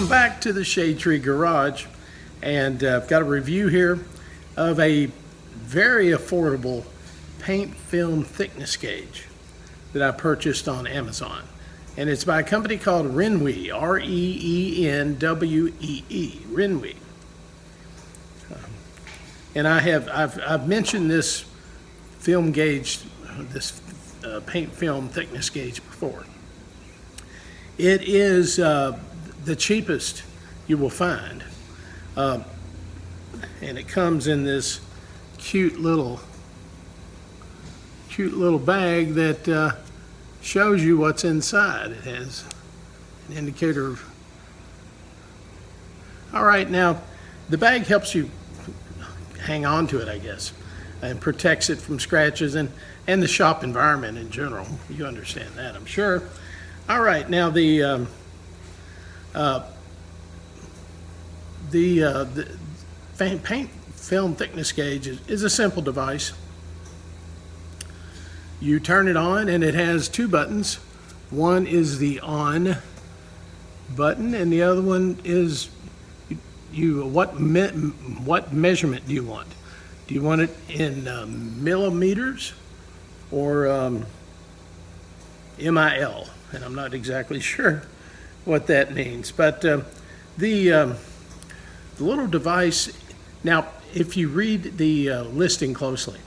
back to the Shadetree Garage, and I've got a review here of a very affordable paint film thickness gauge that I purchased on Amazon. And it's by a company called Renwee, R-E-E-N-W-E-E, Renwee. And I've mentioned this film gauge, this paint film thickness gauge before. It is the cheapest you will find, and it comes in this cute little bag that shows you what's inside. It has an indicator. All right, now the bag helps you hang on to it, I guess, and protects it from scratches and the shop environment in general. You understand that, I'm sure. All right, now the paint film thickness gauge is a simple device. You turn it on and it has two buttons. One is the on button and the other one is what measurement do you want? Do you want it in millimeters or MIL? And I'm not exactly sure what that means, but the little device, now if you read the listing closely,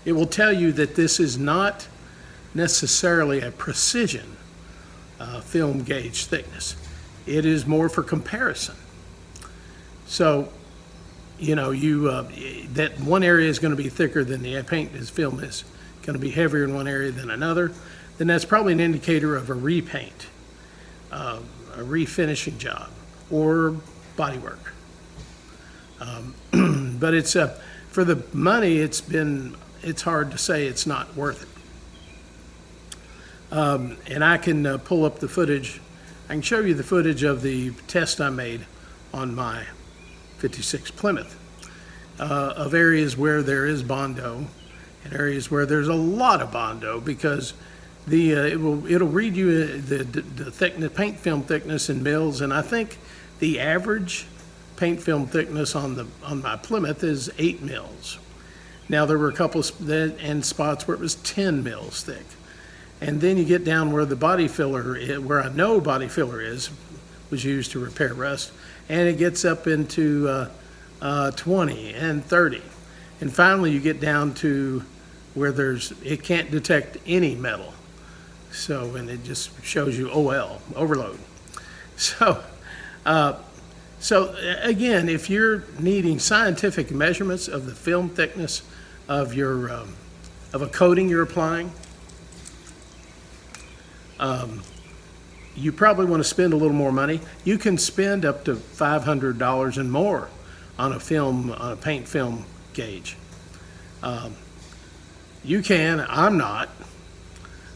it will tell you that this is not necessarily a precision film gauge thickness. It is more for comparison. So, you know, that one area is going to be thicker than the paint film is going to be heavier in one area than another, then that's probably an indicator of a repaint, a refinishing job, or body work. But it's for the money, it's hard to say it's not worth it. And I can pull up the footage. I can show you the footage of the test I made on my 56 Plymouth of areas where there is Bondo and areas where there's a lot of Bondo, because it'll read you the thickness, paint film thickness in mils, and I think the average paint film thickness on my Plymouth is 8 mils. Now there were a couple and spots where it was 10 mils thick. And then you get down where the body filler, where I know body filler was used to repair rust, and it gets up into 20 and 30. And finally you get down to where it can't detect any metal. So, and it just shows you OL, overload. So, again, if you're needing scientific measurements of the film thickness of your of a coating you're applying, you probably want to spend a little more money. You can spend up to $500 and more on a paint film gauge. You can. I'm not.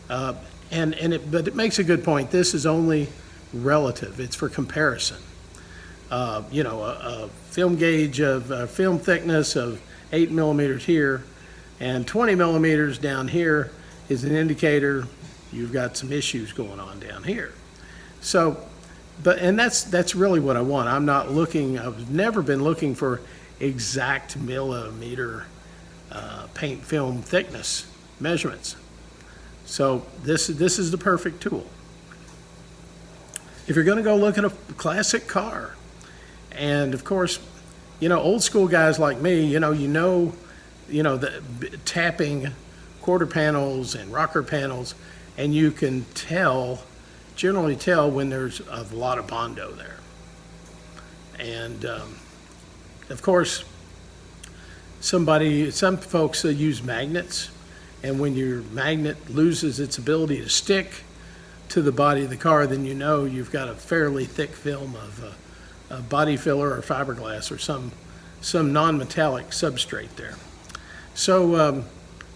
But it makes a good point. This is only relative. It's for comparison. You know, a film gauge of film thickness of 8 millimeters here and 20 millimeters down here is an indicator you've got some issues going on down here. So, and that's really what I want. I'm not looking, I've never been looking for exact millimeter paint film thickness measurements. So this is the perfect tool. If you're going to go look at a classic car, and of course, you know, old school guys like me, you know the tapping quarter panels and rocker panels, and you can generally tell when there's a lot of Bondo there. And of course, some folks use magnets, and when your magnet loses its ability to stick to the body of the car, then you know you've got a fairly thick film of body filler or fiberglass or some non-metallic substrate there. So,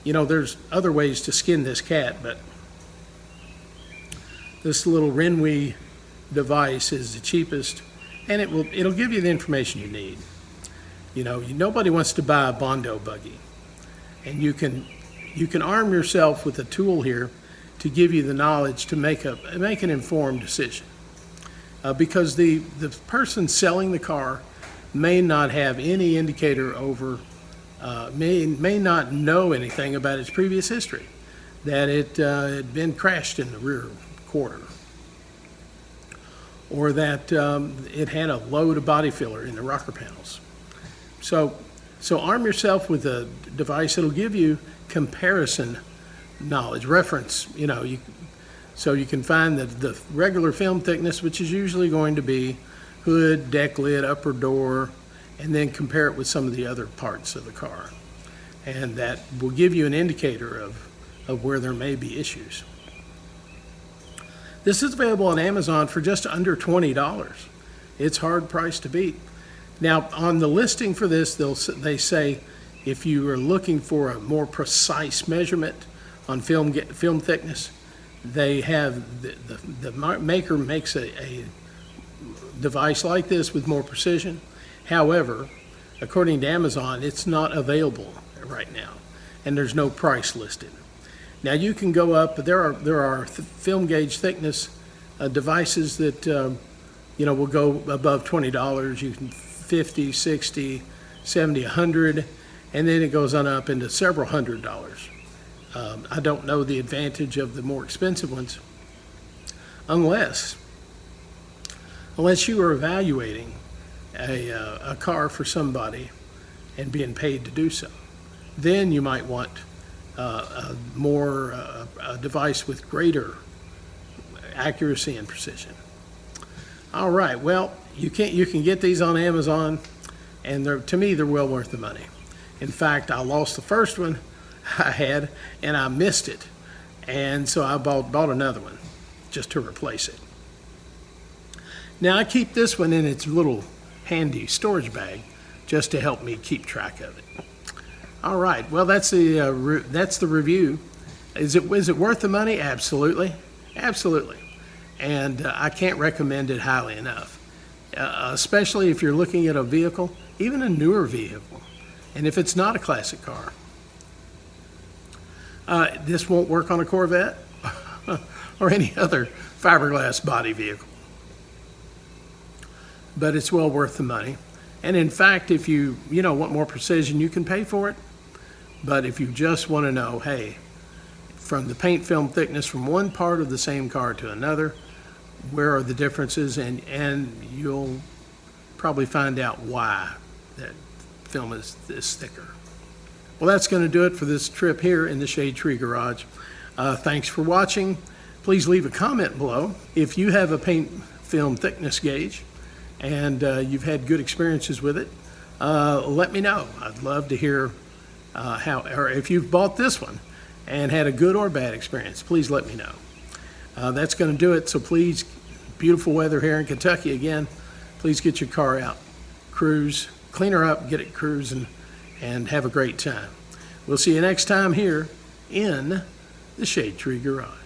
you know, there's other ways to skin this cat, but this little Renwee device is the cheapest, and it'll give you the information you need. You know, nobody wants to buy a Bondo buggy, and you can arm yourself with a tool here to give you the knowledge to make an informed decision. because the person selling the car may not have any indicator over, may not know anything about its previous history, that it had been crashed in the rear quarter, or that it had a load of body filler in the rocker panels. So arm yourself with a device that'll give you comparison knowledge, reference, so you can find the regular film thickness, which is usually going to be hood, deck lid, upper door, and then compare it with some of the other parts of the car. And that will give you an indicator of where there may be issues. This is available on Amazon for just under $20. It's hard price to beat. Now, on the listing for this, they say if you are looking for a more precise measurement on film thickness, they have the maker makes a device like this with more precision. However, according to Amazon, it's not available right now, and there's no price listed. Now you can go up, but there are film gauge thickness devices that will go above $20. You can 50, 60, 70, 100, and then it goes on up into several $100s. I don't know the advantage of the more expensive ones, unless you are evaluating a car for somebody and being paid to do so. Then you might want a device with greater accuracy and precision. All right, well, you can get these on Amazon, and to me they're well worth the money. In fact, I lost the first one I had, and I missed it, and so I bought another one just to replace it. Now I keep this one in its little handy storage bag just to help me keep track of it. All right, well, that's the review. Is it worth the money? Absolutely, absolutely, and I can't recommend it highly enough, especially if you're looking at a vehicle, even a newer vehicle, and if it's not a classic car. This won't work on a Corvette or any other fiberglass body vehicle, but it's well worth the money. And in fact, if you want more precision, you can pay for it. But if you just want to know, hey, from the paint film thickness from one part of the same car to another, where are the differences, and you'll probably find out why that film is this thicker. Well, that's going to do it for this trip here in the Shadetree Garage. Thanks for watching. Please leave a comment below if you have a paint film thickness gauge and you've had good experiences with it. Let me know. I'd love to hear or if you've bought this one and had a good or bad experience, please let me know. That's going to do it. So please, beautiful weather here in Kentucky again. Please get your car out, cruise, clean her up, get it cruising, and have a great time. We'll see you next time here in the Shadetree Garage.